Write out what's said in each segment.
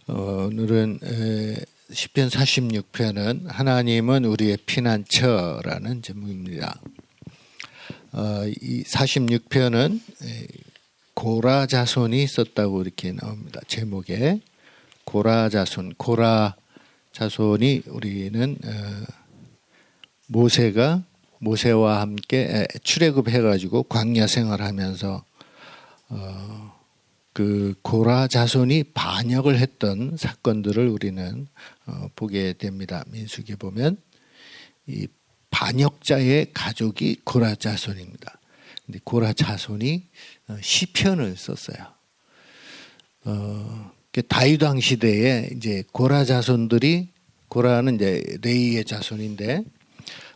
오늘은 시편 46편은 하나님은 우리의 피난처라는 제목입니다. 이 46편은 고라 자손이 있었다고 이렇게 나옵니다. 제목에 고라 자손이 우리는 모세와 함께 출애굽해가지고 광야 생활하면서 그 고라 자손이 반역을 했던 사건들을 우리는 보게 됩니다. 민수기에 보면 이 반역자의 가족이 고라 자손입니다. 근데 고라 자손이 시편을 썼어요. 다윗 왕 시대에 이제 고라 자손들이, 고라는 이제 레이의 자손인데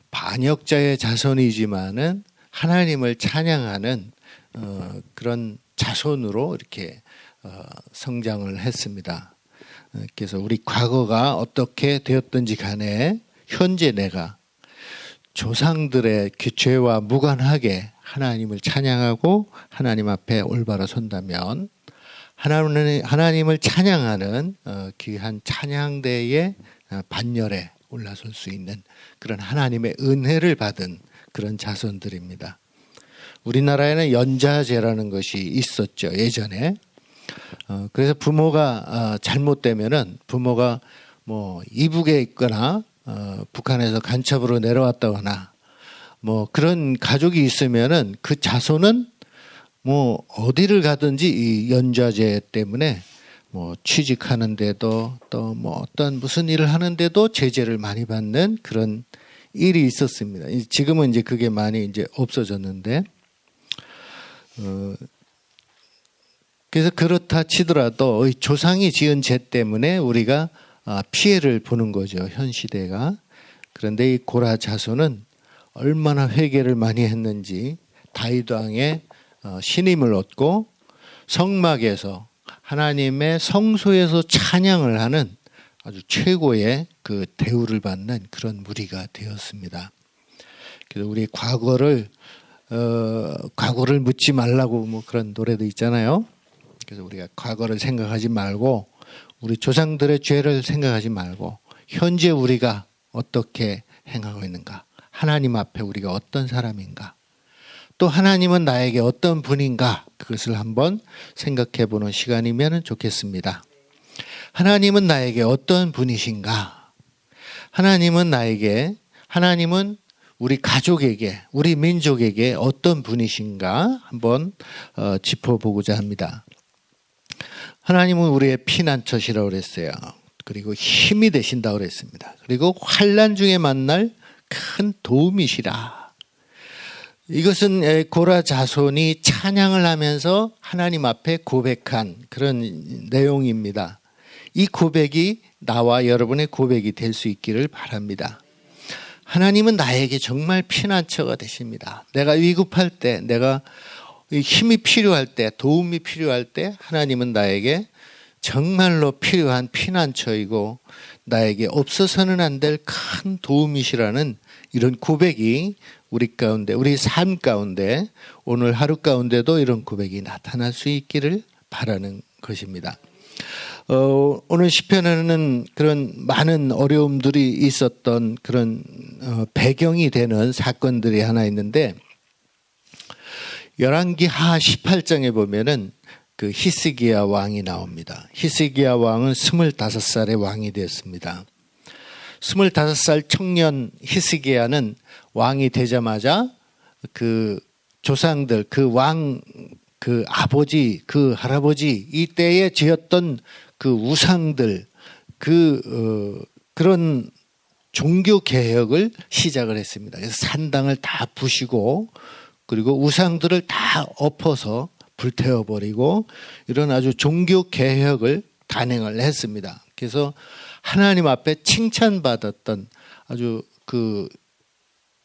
반역자의 자손이지만은 하나님을 찬양하는 그런 자손으로 이렇게 성장을 했습니다. 그래서 우리 과거가 어떻게 되었든지 간에 현재 내가 조상들의 죄와 무관하게 하나님을 찬양하고 하나님 앞에 올바로 선다면 하나님을 찬양하는 귀한 찬양대의 반열에 올라설 수 있는 그런 하나님의 은혜를 받은 그런 자손들입니다. 우리나라에는 연자제라는 것이 있었죠, 예전에. 그래서 부모가 잘못되면은 부모가 뭐 이북에 있거나 북한에서 간첩으로 내려왔다거나 뭐 그런 가족이 있으면은 그 자손은 뭐 어디를 가든지 이 연자제 때문에 뭐 취직하는데도 또 뭐 어떤 무슨 일을 하는데도 제재를 많이 받는 그런 일이 있었습니다. 지금은 이제 그게 많이 이제 없어졌는데, 그래서 그렇다 치더라도 조상이 지은 죄 때문에 우리가 피해를 보는 거죠, 현 시대가. 그런데 이 고라 자손은 얼마나 회개를 많이 했는지 다윗 왕의 신임을 얻고 성막에서 하나님의 성소에서 찬양을 하는 아주 최고의 그 대우를 받는 그런 무리가 되었습니다. 그래서 우리 과거를 묻지 말라고 뭐 그런 노래도 있잖아요. 그래서 우리가 과거를 생각하지 말고 우리 조상들의 죄를 생각하지 말고 현재 우리가 어떻게 행하고 있는가, 하나님 앞에 우리가 어떤 사람인가, 또 하나님은 나에게 어떤 분인가, 그것을 한번 생각해 보는 시간이면 좋겠습니다. 하나님은 나에게 어떤 분이신가? 하나님은 우리 가족에게, 우리 민족에게 어떤 분이신가 한번 짚어보고자 합니다. 하나님은 우리의 피난처시라고 그랬어요. 그리고 힘이 되신다고 그랬습니다. 그리고 환난 중에 만날 큰 도움이시라. 이것은 고라 자손이 찬양을 하면서 하나님 앞에 고백한 그런 내용입니다. 이 고백이 나와 여러분의 고백이 될 수 있기를 바랍니다. 하나님은 나에게 정말 피난처가 되십니다. 내가 위급할 때, 내가 힘이 필요할 때, 도움이 필요할 때 하나님은 나에게 정말로 필요한 피난처이고 나에게 없어서는 안 될 큰 도움이시라는 이런 고백이 우리 가운데, 우리 삶 가운데, 오늘 하루 가운데도 이런 고백이 나타날 수 있기를 바라는 것입니다. 오늘 시편에는 그런 많은 어려움들이 있었던 그런 배경이 되는 사건들이 하나 있는데, 열왕기하 18장에 보면은 그 히스기야 왕이 나옵니다. 히스기야 왕은 25살의 왕이 되었습니다. 25살 청년 히스기야는 왕이 되자마자 그 조상들, 그 왕, 그 아버지, 그 할아버지 이때에 지었던 그 우상들, 그런 종교 개혁을 시작을 했습니다. 그래서 산당을 다 부시고 그리고 우상들을 다 엎어서 불태워버리고 이런 아주 종교 개혁을 단행을 했습니다. 그래서 하나님 앞에 칭찬받았던 아주 그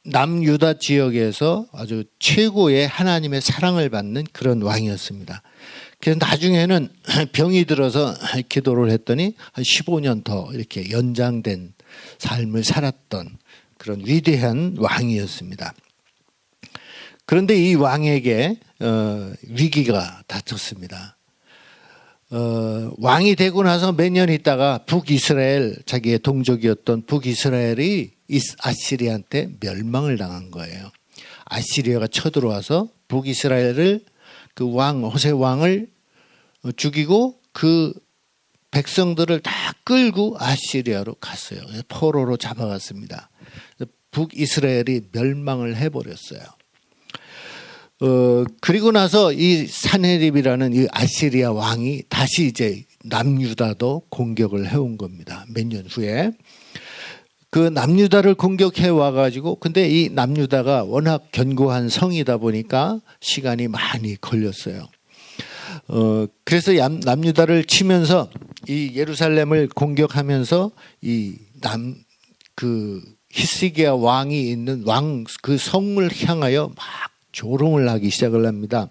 남유다 지역에서 아주 최고의 하나님의 사랑을 받는 그런 왕이었습니다. 그래서 나중에는 병이 들어서 기도를 했더니 한 15년 더 이렇게 연장된 삶을 살았던 그런 위대한 왕이었습니다. 그런데 이 왕에게 위기가 닥쳤습니다. 왕이 되고 나서 몇 년 있다가 북이스라엘, 자기의 동족이었던 북이스라엘이 아시리아한테 멸망을 당한 거예요. 아시리아가 쳐들어와서 북이스라엘을 그 왕, 호세 왕을 죽이고 그 백성들을 다 끌고 아시리아로 갔어요. 포로로 잡아갔습니다. 북이스라엘이 멸망을 해버렸어요. 그리고 나서 이 산헤립이라는 이 아시리아 왕이 다시 이제 남유다도 공격을 해온 겁니다. 몇 년 후에. 그 남유다를 공격해 와가지고, 근데 이 남유다가 워낙 견고한 성이다 보니까 시간이 많이 걸렸어요. 그래서 남유다를 치면서 이 예루살렘을 공격하면서 히스기야 왕이 있는 그 성을 향하여 막 조롱을 하기 시작을 합니다.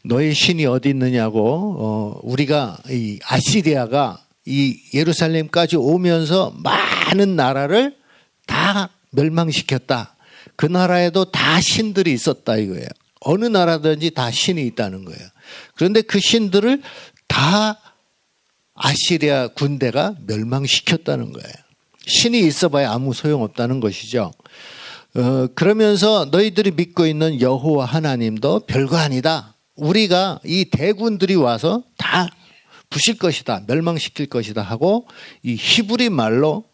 너의 신이 어디 있느냐고, 우리가 이 아시리아가 이 예루살렘까지 오면서 많은 나라를 다 멸망시켰다. 그 나라에도 다 신들이 있었다 이거예요. 어느 나라든지 다 신이 있다는 거예요. 그런데 그 신들을 다 아시리아 군대가 멸망시켰다는 거예요. 신이 있어봐야 아무 소용없다는 것이죠. 그러면서 너희들이 믿고 있는 여호와 하나님도 별거 아니다. 우리가 이 대군들이 와서 다 부실 것이다. 멸망시킬 것이다 하고 이 히브리 말로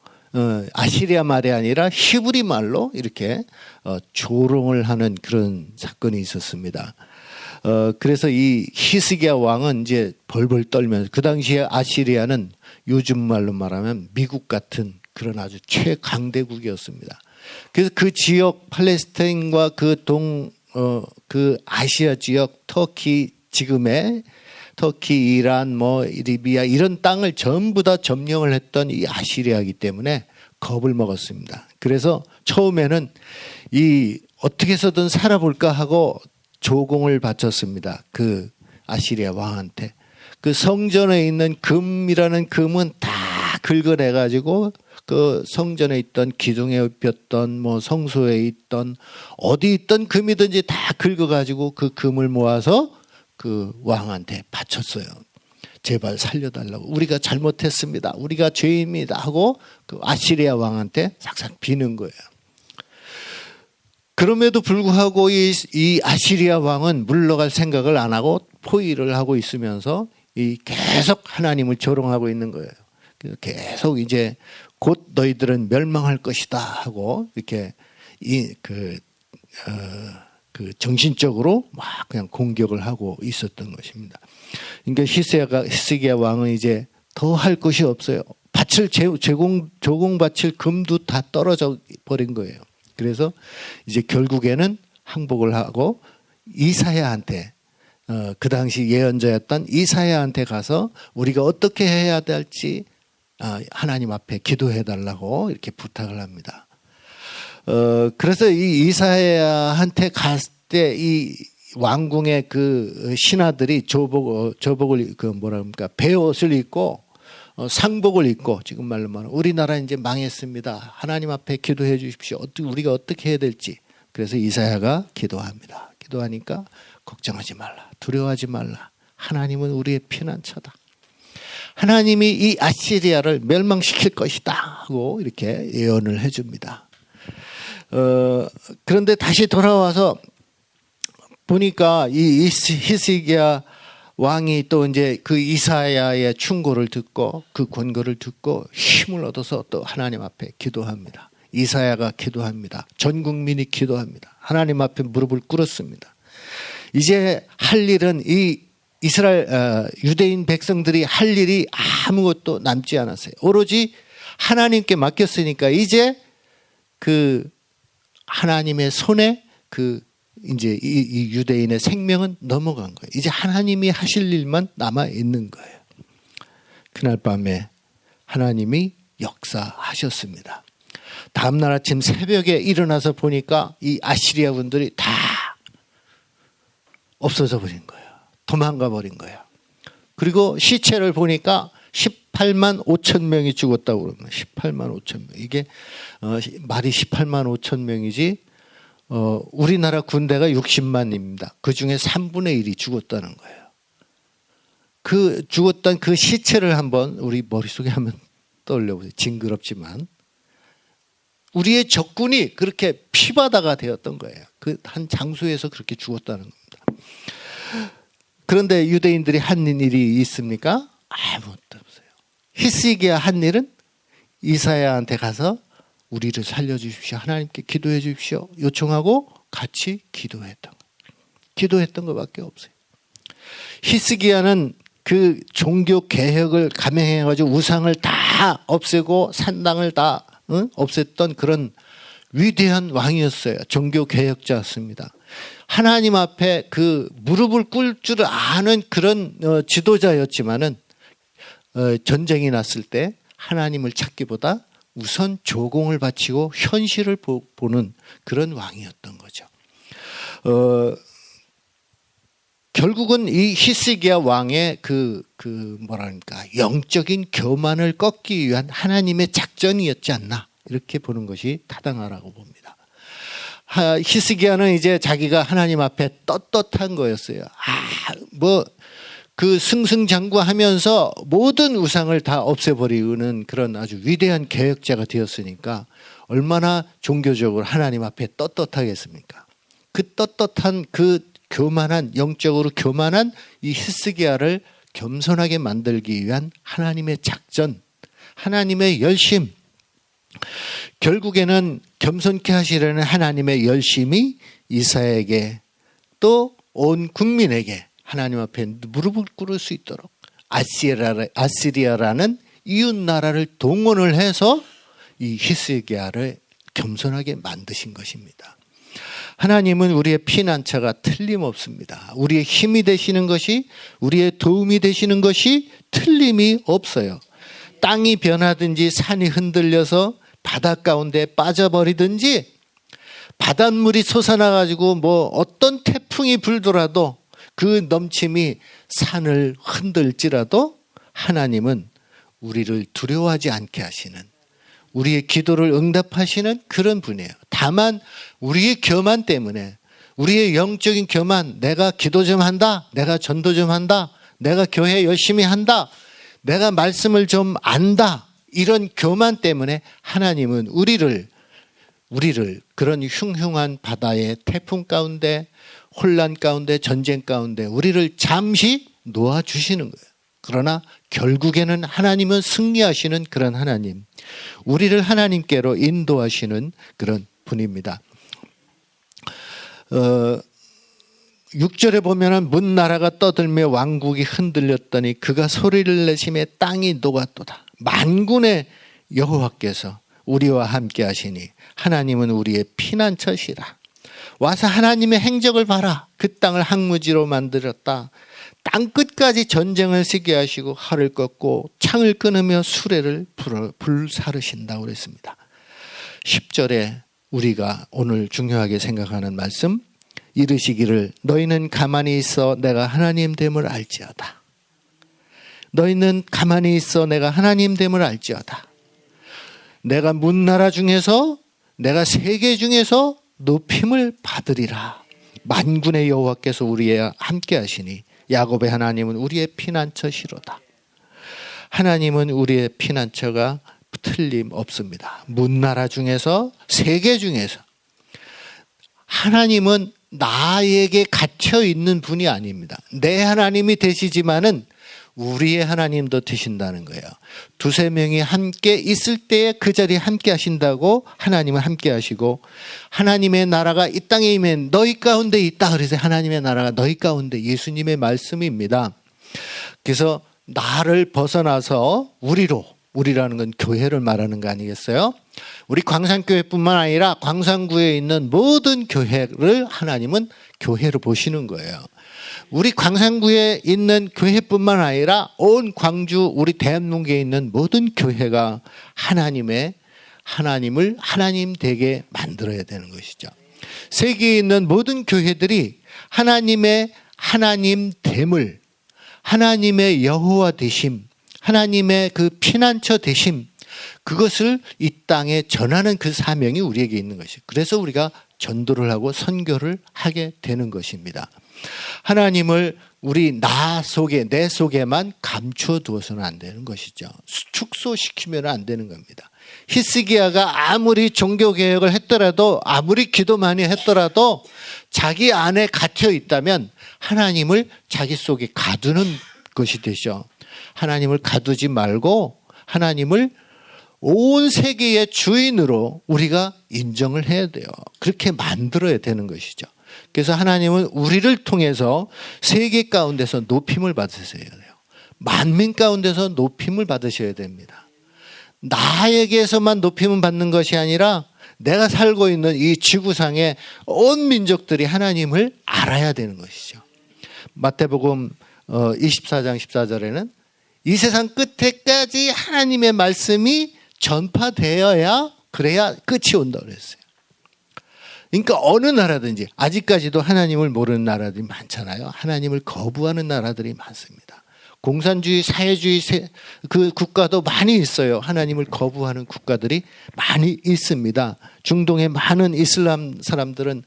아시리아 말이 아니라 히브리 말로 이렇게 조롱을 하는 그런 사건이 있었습니다. 그래서 이 히스기야 왕은 이제 벌벌 떨면서, 그 당시에 아시리아는 요즘 말로 말하면 미국 같은 그런 아주 최강대국이었습니다. 그래서 그 지역 팔레스타인과 그 아시아 지역 터키, 지금의 터키, 이란, 리비아 이런 땅을 전부 다 점령을 했던 이 아시리아이기 때문에 겁을 먹었습니다. 그래서 처음에는 어떻게 해서든 살아볼까 하고 조공을 바쳤습니다. 그 아시리아 왕한테. 그 성전에 있는 금이라는 금은 다 긁어내가지고 그 성전에 있던 기둥에 입혔던 성소에 있던 어디 있던 금이든지 다 긁어가지고 그 금을 모아서 그 왕한테 바쳤어요. 제발 살려달라고. 우리가 잘못했습니다. 우리가 죄입니다 하고 그 아시리아 왕한테 싹싹 비는 거예요. 그럼에도 불구하고 이 아시리아 왕은 물러갈 생각을 안 하고 포위를 하고 있으면서 계속 하나님을 조롱하고 있는 거예요. 계속 이제 곧 너희들은 멸망할 것이다 하고 이렇게 정신적으로 막 그냥 공격을 하고 있었던 것입니다. 그러니까 히스기야 왕은 이제 더 할 것이 없어요. 조공 바칠 금도 다 떨어져 버린 거예요. 그래서 이제 결국에는 항복을 하고 이사야한테, 그 당시 예언자였던 이사야한테 가서 우리가 어떻게 해야 될지 하나님 앞에 기도해 달라고 이렇게 부탁을 합니다. 그래서 이 이사야한테 갔을 때 이 왕궁의 그 신하들이 조복을 베옷을 입고 상복을 입고, 지금 말로 말하면 우리나라 이제 망했습니다. 하나님 앞에 기도해 주십시오. 우리가 어떻게 해야 될지. 그래서 이사야가 기도합니다. 기도하니까 걱정하지 말라. 두려워하지 말라. 하나님은 우리의 피난처다. 하나님이 이 아시리아를 멸망시킬 것이다 하고 이렇게 예언을 해줍니다. 그런데 다시 돌아와서 보니까 이 히스기야 왕이 또 이제 그 이사야의 충고를 듣고 그 권고를 듣고 힘을 얻어서 또 하나님 앞에 기도합니다. 이사야가 기도합니다. 전 국민이 기도합니다. 하나님 앞에 무릎을 꿇었습니다. 이제 할 일은 이 유대인 백성들이 할 일이 아무것도 남지 않았어요. 오로지 하나님께 맡겼으니까 이제 그 하나님의 손에 이제 이 유대인의 생명은 넘어간 거예요. 이제 하나님이 하실 일만 남아 있는 거예요. 그날 밤에 하나님이 역사하셨습니다. 다음날 아침 새벽에 일어나서 보니까 이 아시리아 군들이 다 없어져 버린 거예요. 도망가 버린 거예요. 그리고 시체를 보니까 18만 5천 명이 죽었다고 그러면 18만 5천 명. 이게 말이 18만 5천 명이지 우리나라 군대가 60만입니다. 그중에 3분의 1이 죽었다는 거예요. 그 죽었던 그 시체를 한번 우리 머릿속에 한번 떠올려보세요. 징그럽지만 우리의 적군이 그렇게 피바다가 되었던 거예요. 그 한 장소에서 그렇게 죽었다는 겁니다. 그런데 유대인들이 한 일이 있습니까? 아무것도 없어요. 히스기야 한 일은 이사야한테 가서 우리를 살려주십시오. 하나님께 기도해 주십시오. 요청하고 같이 기도했던 것밖에 없어요. 히스기야는 그 종교 개혁을 감행해가지고 우상을 다 없애고 산당을 다 없앴던 그런 위대한 왕이었어요. 종교 개혁자였습니다. 하나님 앞에 그 무릎을 꿇을 줄 아는 그런 지도자였지만은 전쟁이 났을 때 하나님을 찾기보다 우선 조공을 바치고 현실을 보는 그런 왕이었던 거죠. 결국은 이 히스기야 왕의 뭐랄까 영적인 교만을 꺾기 위한 하나님의 작전이었지 않나 이렇게 보는 것이 타당하라고 봅니다. 히스기야는 이제 자기가 하나님 앞에 떳떳한 거였어요. 그 승승장구하면서 모든 우상을 다 없애버리는 그런 아주 위대한 개혁자가 되었으니까 얼마나 종교적으로 하나님 앞에 떳떳하겠습니까? 그 떳떳한 그 교만한 영적으로 교만한 이 히스기야를 겸손하게 만들기 위한 하나님의 작전, 하나님의 열심, 결국에는 겸손케 하시려는 하나님의 열심이 이사야에게 또 온 국민에게 하나님 앞에 무릎을 꿇을 수 있도록 아시리아라는 이웃 나라를 동원을 해서 이 히스기야를 겸손하게 만드신 것입니다. 하나님은 우리의 피난처가 틀림없습니다. 우리의 힘이 되시는 것이, 우리의 도움이 되시는 것이 틀림이 없어요. 땅이 변하든지 산이 흔들려서 바다 가운데 빠져버리든지 바닷물이 솟아나가지고 어떤 태풍이 불더라도 그 넘침이 산을 흔들지라도 하나님은 우리를 두려워하지 않게 하시는, 우리의 기도를 응답하시는 그런 분이에요. 다만 우리의 교만 때문에, 우리의 영적인 교만, 내가 기도 좀 한다, 내가 전도 좀 한다, 내가 교회 열심히 한다, 내가 말씀을 좀 안다, 이런 교만 때문에 하나님은 우리를 그런 흉흉한 바다의 태풍 가운데, 혼란 가운데, 전쟁 가운데 우리를 잠시 놓아주시는 거예요. 그러나 결국에는 하나님은 승리하시는 그런 하나님, 우리를 하나님께로 인도하시는 그런 분입니다. 6절에 보면은 문나라가 떠들며 왕국이 흔들렸더니 그가 소리를 내시매 땅이 녹았도다. 만군의 여호와께서 우리와 함께 하시니 하나님은 우리의 피난처시라. 와서 하나님의 행적을 봐라. 그 땅을 항무지로 만들었다. 땅 끝까지 전쟁을 쓰게 하시고 활을 꺾고 창을 끊으며 수레를 불사르신다고 그랬습니다. 10절에 우리가 오늘 중요하게 생각하는 말씀, 이르시기를 너희는 가만히 있어 내가 하나님 됨을 알지어다. 너희는 가만히 있어 내가 하나님 됨을 알지어다. 내가 문나라 중에서, 내가 세계 중에서 높임을 받으리라. 만군의 여호와께서 우리와 함께 하시니 야곱의 하나님은 우리의 피난처시로다. 하나님은 우리의 피난처가 틀림없습니다. 문나라 중에서, 세계 중에서 하나님은 나에게 갇혀 있는 분이 아닙니다. 내 하나님이 되시지만은 우리의 하나님도 되신다는 거예요. 두세 명이 함께 있을 때에 그 자리에 함께 하신다고 하나님은 함께 하시고, 하나님의 나라가 이 땅에 임한 너희 가운데 있다. 그래서 하나님의 나라가 너희 가운데, 예수님의 말씀입니다. 그래서 나를 벗어나서 우리라는 건 교회를 말하는 거 아니겠어요? 우리 광산교회뿐만 아니라 광산구에 있는 모든 교회를 하나님은 교회로 보시는 거예요. 우리 광산구에 있는 교회뿐만 아니라 온 광주, 우리 대한민국에 있는 모든 교회가 하나님을 하나님 되게 만들어야 되는 것이죠. 세계에 있는 모든 교회들이 하나님의 하나님됨을, 하나님의 여호와 되심, 하나님의 그 피난처 되심, 그것을 이 땅에 전하는 그 사명이 우리에게 있는 것이에요. 그래서 우리가 전도를 하고 선교를 하게 되는 것입니다. 하나님을 우리 나 속에, 내 속에만 감추어 두어서는 안 되는 것이죠. 축소시키면 안 되는 겁니다. 히스기야가 아무리 종교개혁을 했더라도, 아무리 기도 많이 했더라도 자기 안에 갇혀 있다면 하나님을 자기 속에 가두는 것이 되죠. 하나님을 가두지 말고 하나님을 온 세계의 주인으로 우리가 인정을 해야 돼요. 그렇게 만들어야 되는 것이죠. 그래서 하나님은 우리를 통해서 세계 가운데서 높임을 받으셔야 돼요. 만민 가운데서 높임을 받으셔야 됩니다. 나에게서만 높임을 받는 것이 아니라 내가 살고 있는 이 지구상의 온 민족들이 하나님을 알아야 되는 것이죠. 마태복음 24장 14절에는 이 세상 끝에까지 하나님의 말씀이 전파되어야, 그래야 끝이 온다 그랬어요. 그러니까 어느 나라든지, 아직까지도 하나님을 모르는 나라들이 많잖아요. 하나님을 거부하는 나라들이 많습니다. 공산주의, 사회주의 그 국가도 많이 있어요. 하나님을 거부하는 국가들이 많이 있습니다. 중동의 많은 이슬람 사람들은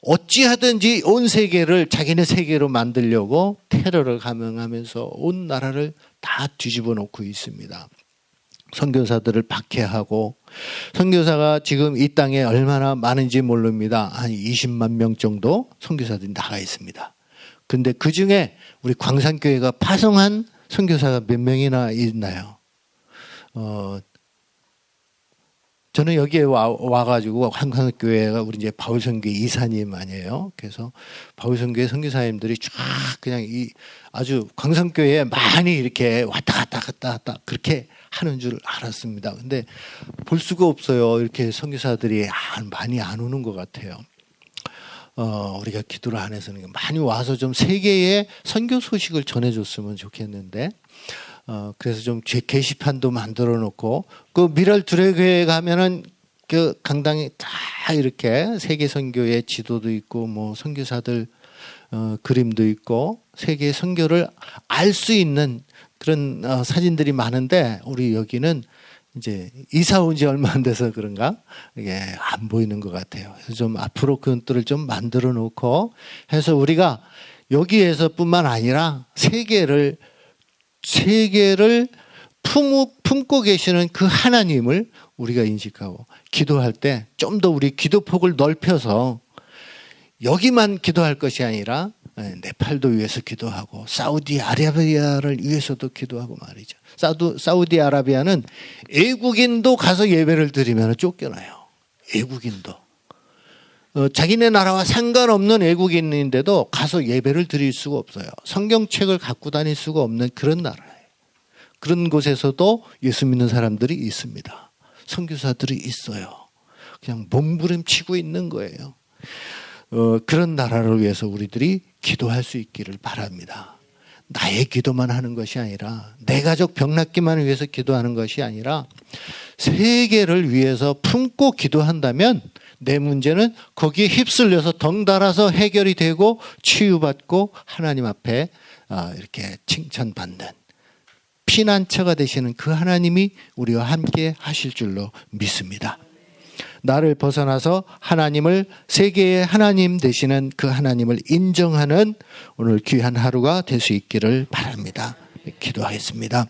어찌하든지 온 세계를 자기네 세계로 만들려고 테러를 감행하면서 온 나라를 다 뒤집어 놓고 있습니다. 선교사들을 박해하고, 선교사가 지금 이 땅에 얼마나 많은지 모릅니다. 한 20만 명 정도 선교사들이 나가 있습니다. 근데 그 중에 우리 광산교회가 파송한 선교사가 몇 명이나 있나요? 저는 여기에 와가지고 광산교회가 우리 이제 바울선교회 이사님 아니에요. 그래서 바울선교회 선교사님들이 쫙 그냥 아주 광산교회에 많이 이렇게 왔다 갔다 그렇게 하는 줄 알았습니다. 근데 볼 수가 없어요. 이렇게 선교사들이 많이 안 오는 것 같아요. 우리가 기도를 안 해서는 많이 와서 좀 세계에 선교 소식을 전해줬으면 좋겠는데, 그래서 좀 게시판도 만들어 놓고, 그 미랄 두레교회 가면은 그 강당에 다 이렇게 세계 선교의 지도도 있고, 뭐 선교사들 그림도 있고, 세계 선교를 알 수 있는 그런 사진들이 많은데, 우리 여기는 이제 이사 온 지 얼마 안 돼서 그런가 이게 안 보이는 것 같아요. 그래서 좀 앞으로 그것들을 좀 만들어 놓고 해서 우리가 여기에서뿐만 아니라 세계를 품고 계시는 그 하나님을 우리가 인식하고, 기도할 때 좀 더 우리 기도폭을 넓혀서 여기만 기도할 것이 아니라 네팔도 위해서 기도하고, 사우디아라비아를 위해서도 기도하고 말이죠. 사우디아라비아는 외국인도 가서 예배를 드리면 쫓겨나요. 외국인도. 자기네 나라와 상관없는 외국인인데도 가서 예배를 드릴 수가 없어요. 성경책을 갖고 다닐 수가 없는 그런 나라예요. 그런 곳에서도 예수 믿는 사람들이 있습니다. 선교사들이 있어요. 그냥 몸부림치고 있는 거예요. 그런 나라를 위해서 우리들이 기도할 수 있기를 바랍니다. 나의 기도만 하는 것이 아니라, 내 가족 병 낫기만 위해서 기도하는 것이 아니라 세계를 위해서 품고 기도한다면 내 문제는 거기에 휩쓸려서 덩달아서 해결이 되고 치유받고 하나님 앞에 이렇게 칭찬받는 피난처가 되시는 그 하나님이 우리와 함께 하실 줄로 믿습니다. 나를 벗어나서 하나님을, 세계의 하나님 되시는 그 하나님을 인정하는 오늘 귀한 하루가 될 수 있기를 바랍니다. 기도하겠습니다.